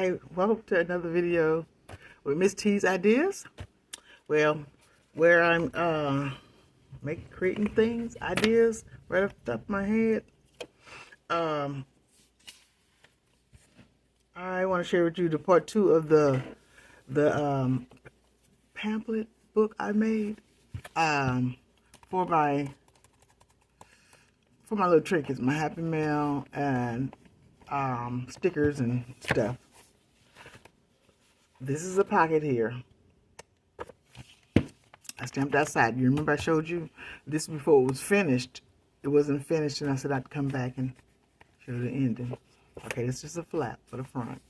Hi, welcome to another video with Miss T's Ideas. Well, where I'm creating things, ideas right off the top of my head. I want to share with you the part 2 of the pamphlet book I made for my little trinkets, my Happy Mail and stickers and stuff. This is a pocket here. I stamped outside. You remember I showed you this before it was finished. It wasn't finished, and I said I'd come back and show the ending. Okay, it's just a flap for the front.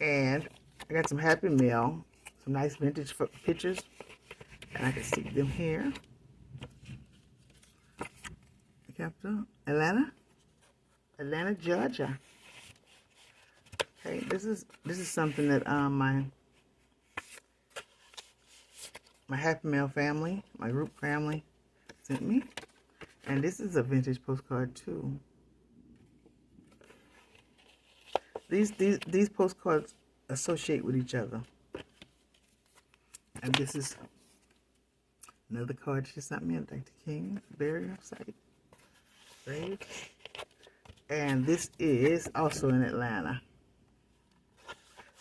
And I got some Happy Mail, some nice vintage pictures, and I can stick them here. Capital, Atlanta, Georgia. Okay, this is something that my Happy Mail family, my group family, sent me, and this is a vintage postcard too. These postcards associate with each other, and this is another card she sent me, Dr. King's burial site. Grave. And this is also in Atlanta.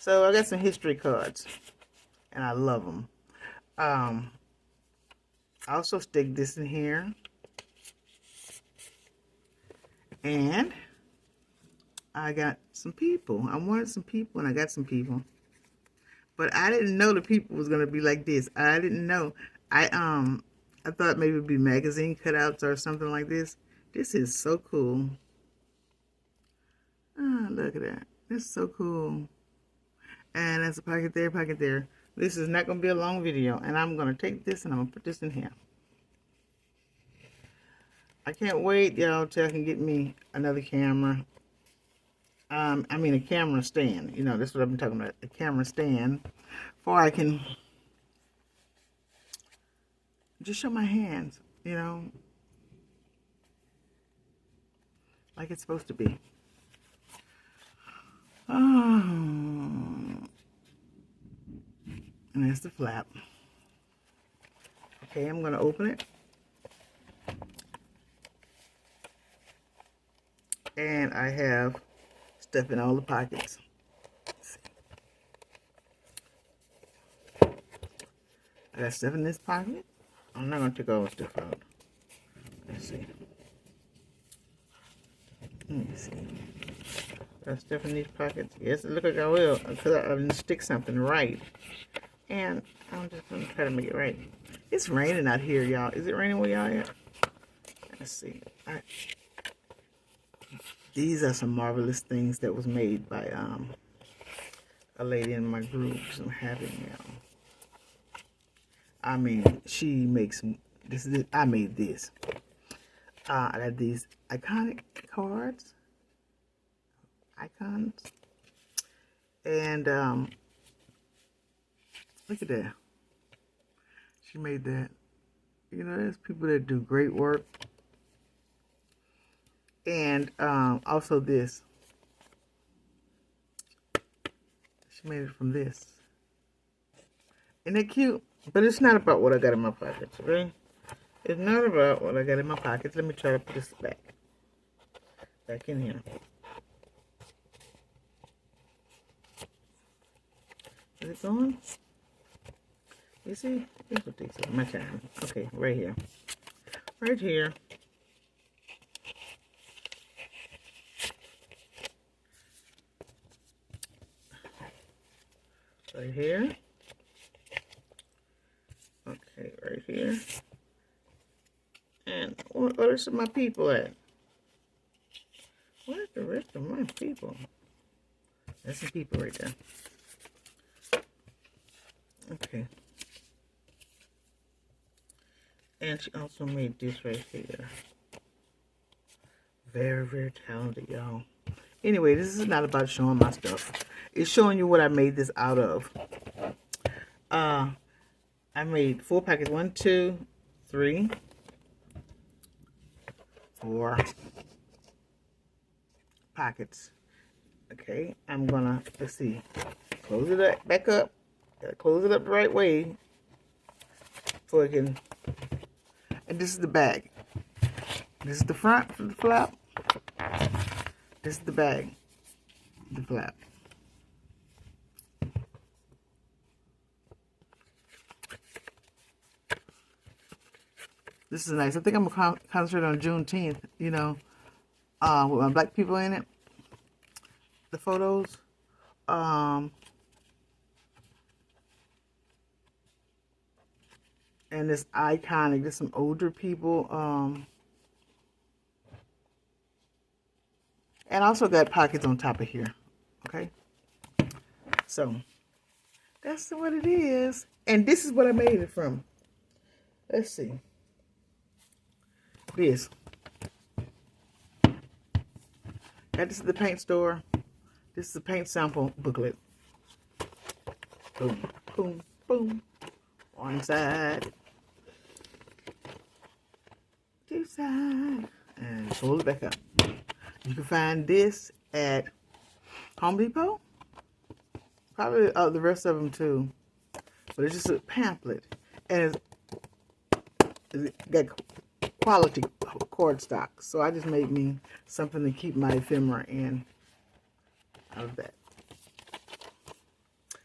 So I got some history cards, and I love them. I also stick this in here, and I got some people. I wanted some people, and I got some people, but I didn't know the people was gonna be like this. I didn't know. I thought maybe it'd be magazine cutouts or something like this. This is so cool. Oh, look at that. This is so cool. And there's a pocket there, pocket there. This is not going to be a long video. And I'm going to take this and I'm going to put this in here. I can't wait, y'all, till I can get me another camera. I mean a camera stand. You know, that's what I've been talking about. A camera stand. For I can just show my hands, you know, like it's supposed to be. Oh. And that's the flap. Okay, I'm going to open it. And I have stuff in all the pockets. I got stuff in this pocket. I'm not going to take all the stuff out. Let's see. Let me see. Got stuff in these pockets. Yes, it looks like I will, because I didn't stick something right. And I'm just going to try to make it right. It's raining out here, y'all. Is it raining where y'all at? Let's see. These are some marvelous things that was made by a lady in my group. Some Happy Mail. I mean, she makes this. I made this. I got these iconic cards. Icons. And look at that. She made that. You know, there's people that do great work. And also this. She made it from this. Isn't that cute? But it's not about what I got in my pockets, okay? It's not about what I got in my pockets. Let me try to put this back in here. Is it going? You see? This will take some my time. Okay, right here. Right here. Right here. Okay, right here. And where's my people at? Where's the rest of my people? There's some people right there. Okay. And she also made this right here. Very, very talented, y'all. Anyway, this is not about showing my stuff. It's showing you what I made this out of. I made 4 packets. 1, 2, 3, 4 pockets. Okay, I'm gonna, let's see, close it up, back up. Gotta close it up the right way so it can, and this is the back. This is the front for the flap. This is the back, the flap. This is nice. I think I'm gonna concentrate on Juneteenth, you know, with my black people in it. The photos. And it's iconic. There's some older people. And also got pockets on top of here. Okay. So that's what it is. And this is what I made it from. Let's see. This. This is the paint store. This is a paint sample booklet. Boom, boom, boom. One side. Two sides. And fold it back up. You can find this at Home Depot. Probably the rest of them too. But it's just a pamphlet. And it's got quality cord stock. So I just made me something to keep my ephemera in out of that.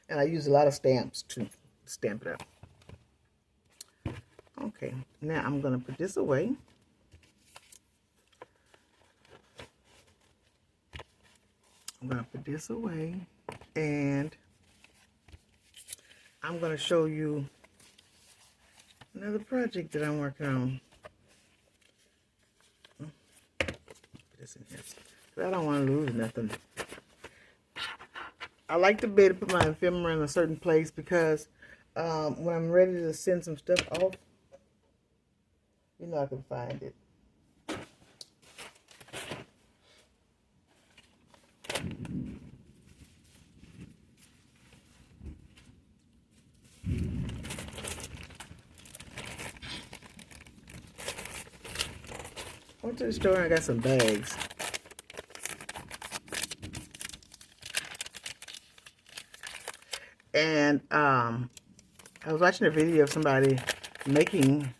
And I use a lot of stamps to stamp it up. Okay, now I'm going to put this away. I'm going to put this away, and I'm going to show you another project that I'm working on. Put this in here. I don't want to lose nothing. I like to be able to put my ephemera in a certain place because when I'm ready to send some stuff off, you know I can find it. I went to the store and I got some bags. And I was watching a video of somebody making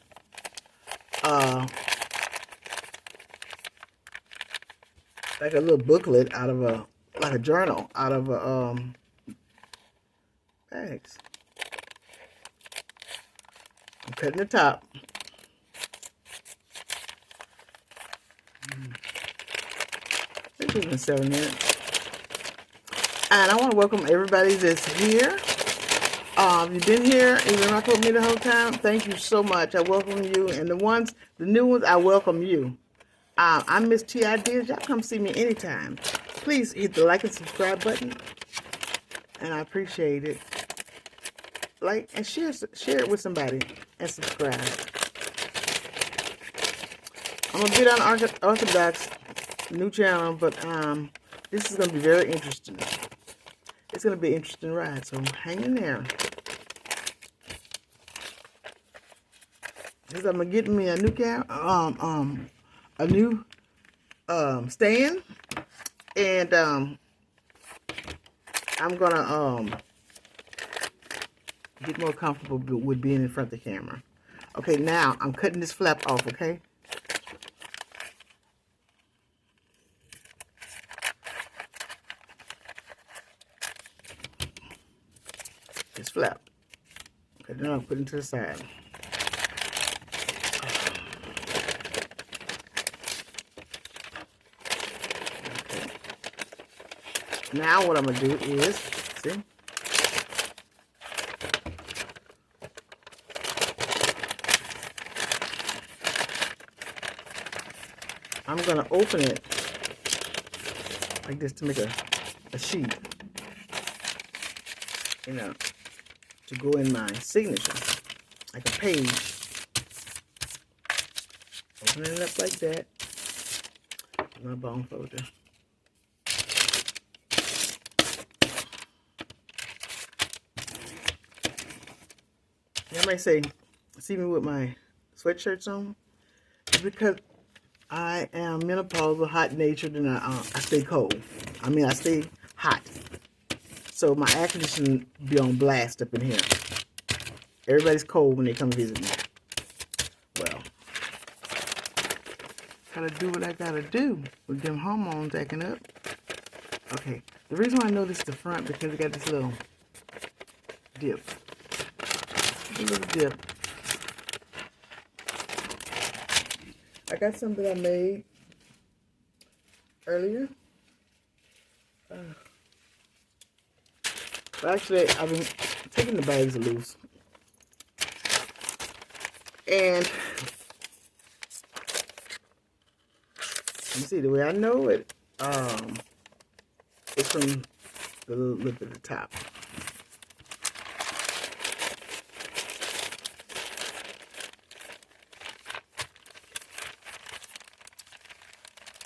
like a little booklet out of like a journal out of bags. I'm cutting the top. This has been 7 minutes. And I want to welcome everybody that's here. If you've been here, even rock with me the whole time, thank you so much. I welcome you. And the new ones, I welcome you. I'm Miss T. Ideas. Y'all come see me anytime. Please hit the like and subscribe button. And I appreciate it. Like and share it with somebody. And subscribe. I'm a bit unorthodox, new channel, but this is going to be very interesting. It's going to be an interesting ride, so hang in there. Because I'm going to get me a new stand, and I'm going to get more comfortable with being in front of the camera. Okay, now I'm cutting this flap off, okay? This flap. Okay, then I'll put it to the side. Okay. Now what I'm going to do is, see? I'm going to open it like this to make a sheet, you know, to go in my signature, like a page. Open it up like that. My bone folder. You might say, see me with my sweatshirts on? It's because I am menopausal, hot-natured, and I stay cold. I mean, I stay hot. So my air conditioning be on blast up in here. Everybody's cold when they come visit me. Well, gotta do what I gotta do with them hormones acting up. Okay, the reason why I know this is the front because it got this little dip. A little dip. I got something I made earlier. But actually, I've been taking the bags loose. And you see, the way I know it, it's from the little lip at the top.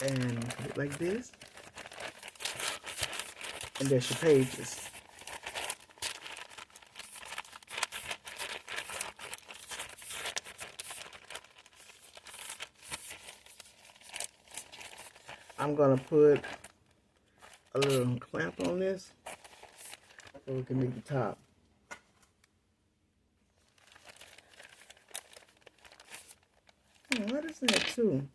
And put it like this. And there's your pages. I'm gonna put a little clamp on this so we can make the top. What is that too?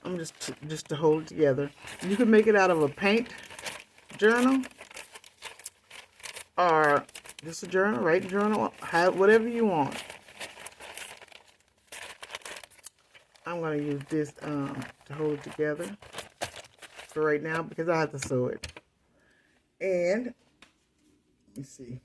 I'm just to hold it together. You can make it out of a paint journal or just a journal, write journal, whatever you want. I'm going to use this to hold it together for right now because I have to sew it. And, let's see.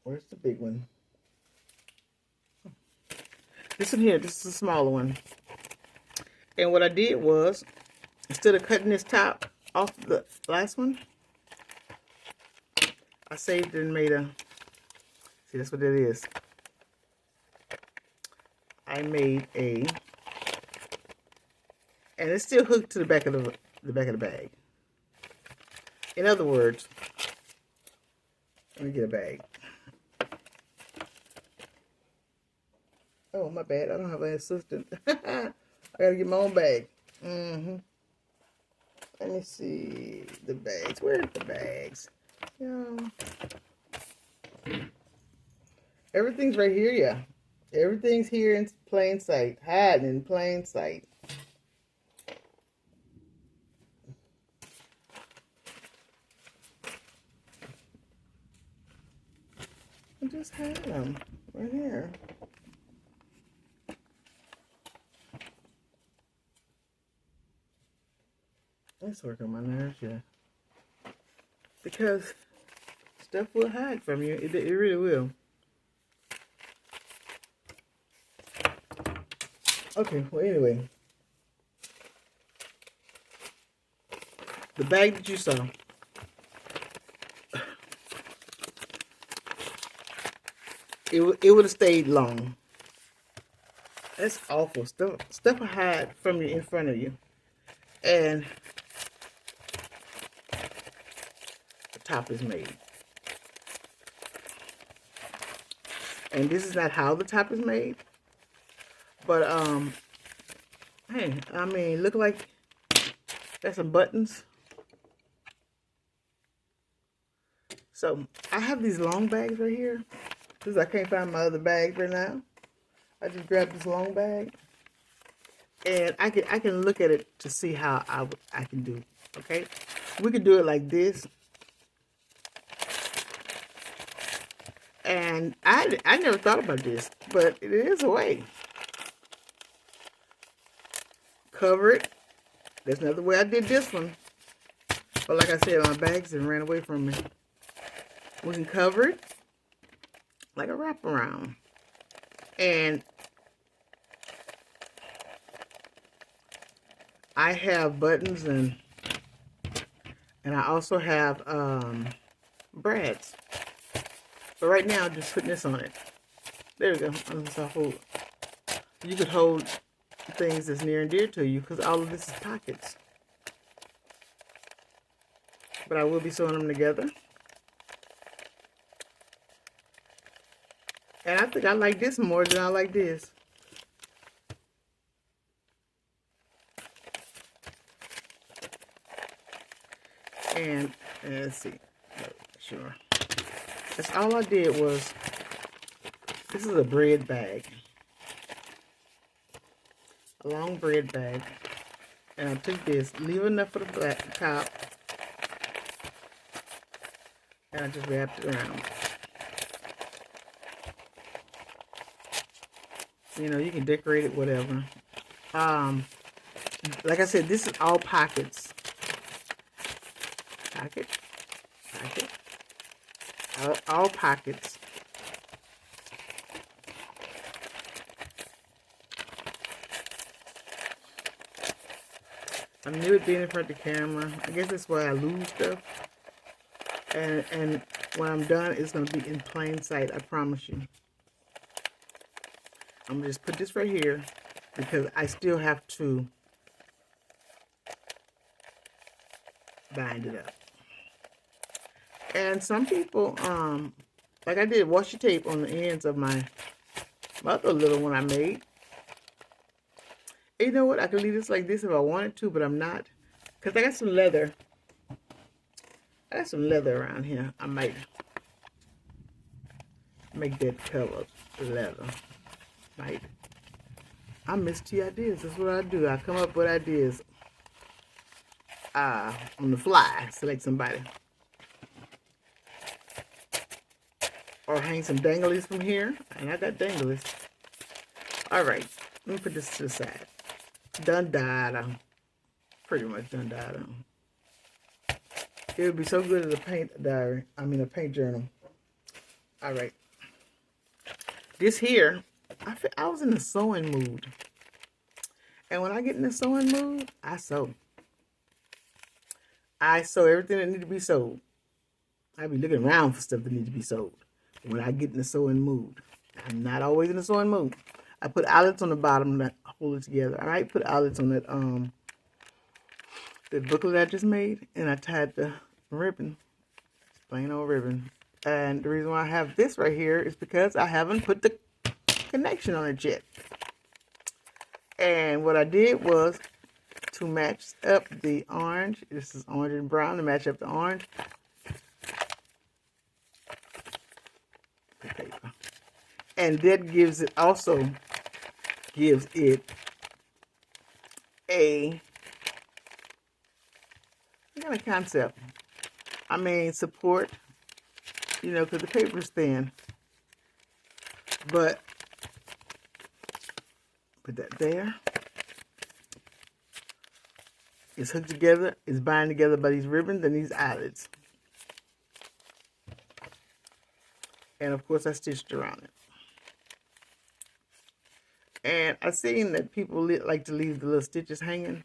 Where's the big one? This one here, this is a smaller one. And what I did was, instead of cutting this top off the last one, I saved it and made a, see, that's what it is. I made a, and it's still hooked to the back of the back of the bag. In other words, let me get a bag. Oh, my bad. I don't have an assistant. I gotta get my own bag. Let me see the bags. Where are the bags? Yeah. Everything's right here, yeah. Everything's here in plain sight. Hiding in plain sight. I just had them right here. That's working my nerves, yeah. Because stuff will hide from you. It really will. Okay, well, anyway. The bag that you saw. It would have stayed long. That's awful. Stuff will hide from you in front of you. And the top is made. And this is not how the top is made. But, hey, I mean, look like there's some buttons. So, I have these long bags right here. Because I can't find my other bag right now. I just grabbed this long bag. And I can look at it to see how I can do, okay? We could do it like this. And I never thought about this, but it is a way. Cover it. There's another way I did this one. But like I said, my bags and ran away from me. We can cover it like a wraparound. And I have buttons and I also have brads. But right now, just putting this on it. There we go. You could hold things that's near and dear to you because all of this is pockets. but I will be sewing them together. And I think I like this more than I like this. And let's see. Sure. That's all I did was, this is a bread bag. A long bread bag. And I took this, leave enough for the black top. And I just wrapped it around. You know, you can decorate it, whatever. Like I said, this is all pockets. Pocket. Pocket. All pockets. I knew it being in front of the camera. I guess that's why I lose stuff. And when I'm done, it's going to be in plain sight. I promise you. I'm going to just put this right here because I still have to bind it up. And some people, like I did washi tape on the ends of my other little one I made. And you know what? I could leave this like this if I wanted to, but I'm not. Because I got some leather. I got some leather around here. I might make that cover leather. Might. I miss tea ideas. That's what I do. I come up with ideas on the fly. Select somebody. Or hang some danglies from here. And I got danglies. Alright. Let me put this to the side. Done died. Pretty much done died. It would be so good as a paint diary. I mean a paint journal. Alright. This here, I was in the sewing mood. And when I get in the sewing mood, I sew. I sew everything that needs to be sewed. I be looking around for stuff that needs to be sewed. When I get in the sewing mood. I'm not always in the sewing mood. I put eyelets on the bottom to hold it together. I might put eyelets on that booklet I just made. And I tied the ribbon. Plain old ribbon. And the reason why I have this right here is because I haven't put the connection on it yet. And what I did was to match up the orange. This is orange and brown to match up the orange. The paper. And that gives it also gives it a kind of concept. I mean support, you know, because the paper's thin. But put that there. It's hooked together. It's bound together by these ribbons and these eyelets. And of course I stitched around it. And I've seen that people like to leave the little stitches hanging.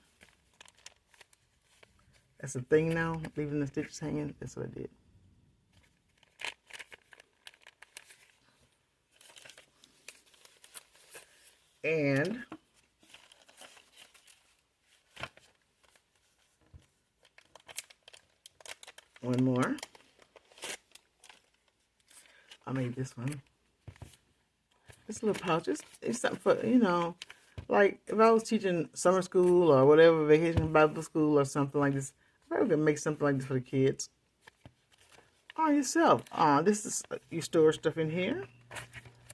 That's a thing now, leaving the stitches hanging. That's what I did. And one more. I made this one. This little pouch, it's something for, you know, like if I was teaching summer school or whatever, vacation Bible school or something like this, I probably could make something like this for the kids. Or yourself. This is, you store stuff in here,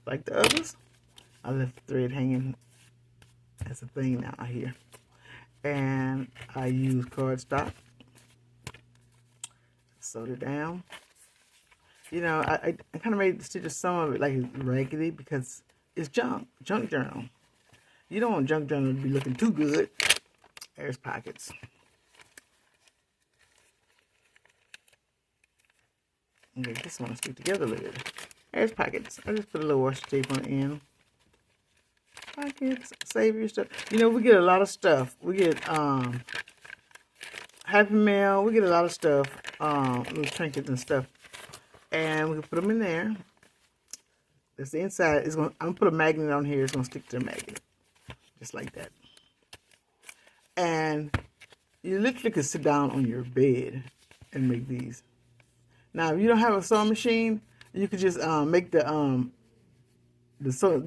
like the others. I left the thread hanging as a thing now here. And I use cardstock. Sewed it down. You know, I kind of made the stitches, some of it like raggedy because it's junk journal. You don't want junk journal to be looking too good. There's pockets. Okay, this one will stick together a little bit. There's pockets. I just put a little washi tape on the end. Pockets, save your stuff. You know, we get a lot of stuff. We get Happy Mail. We get a lot of stuff, little trinkets and stuff. And we can put them in there. That's the inside. I'm gonna put a magnet on here. It's gonna stick to the magnet, just like that. And you literally could sit down on your bed and make these. Now, if you don't have a sewing machine, you could just make the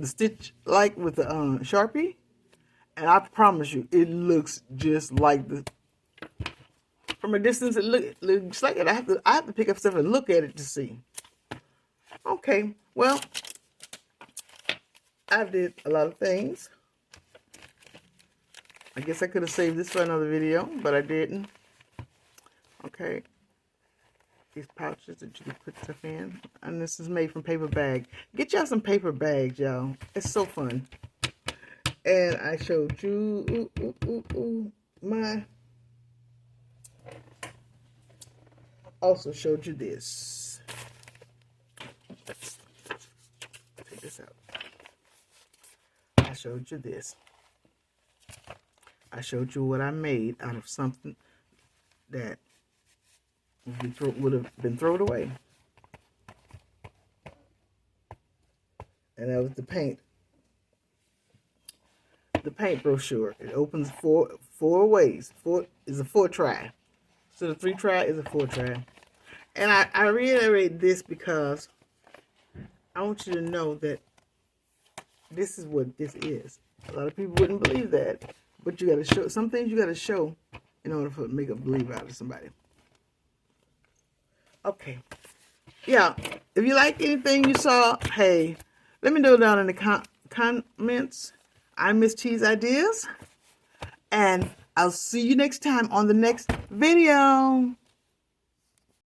stitch like with the Sharpie, and I promise you, it looks just like the. From a distance, it looks like it. I have to pick up stuff and look at it to see. Okay, well, I did a lot of things. I guess I could have saved this for another video, but I didn't. Okay. These pouches that you can put stuff in. And this is made from paper bag. Get y'all some paper bags, y'all. It's so fun. And I showed you my... Also showed you this. Let's take this out. I showed you this. I showed you what I made out of something that would have been thrown away. And that was the paint. The paint brochure. It opens four ways. Four is a 4-try. So the 3-try is a 4-try. And I reiterate this because I want you to know that this is what this is. A lot of people wouldn't believe that. But you gotta show some things you gotta show in order to make a believer out of somebody. Okay. Yeah. If you like anything you saw, hey, let me know down in the comments. I Miss T's Ideas. And I'll see you next time on the next video.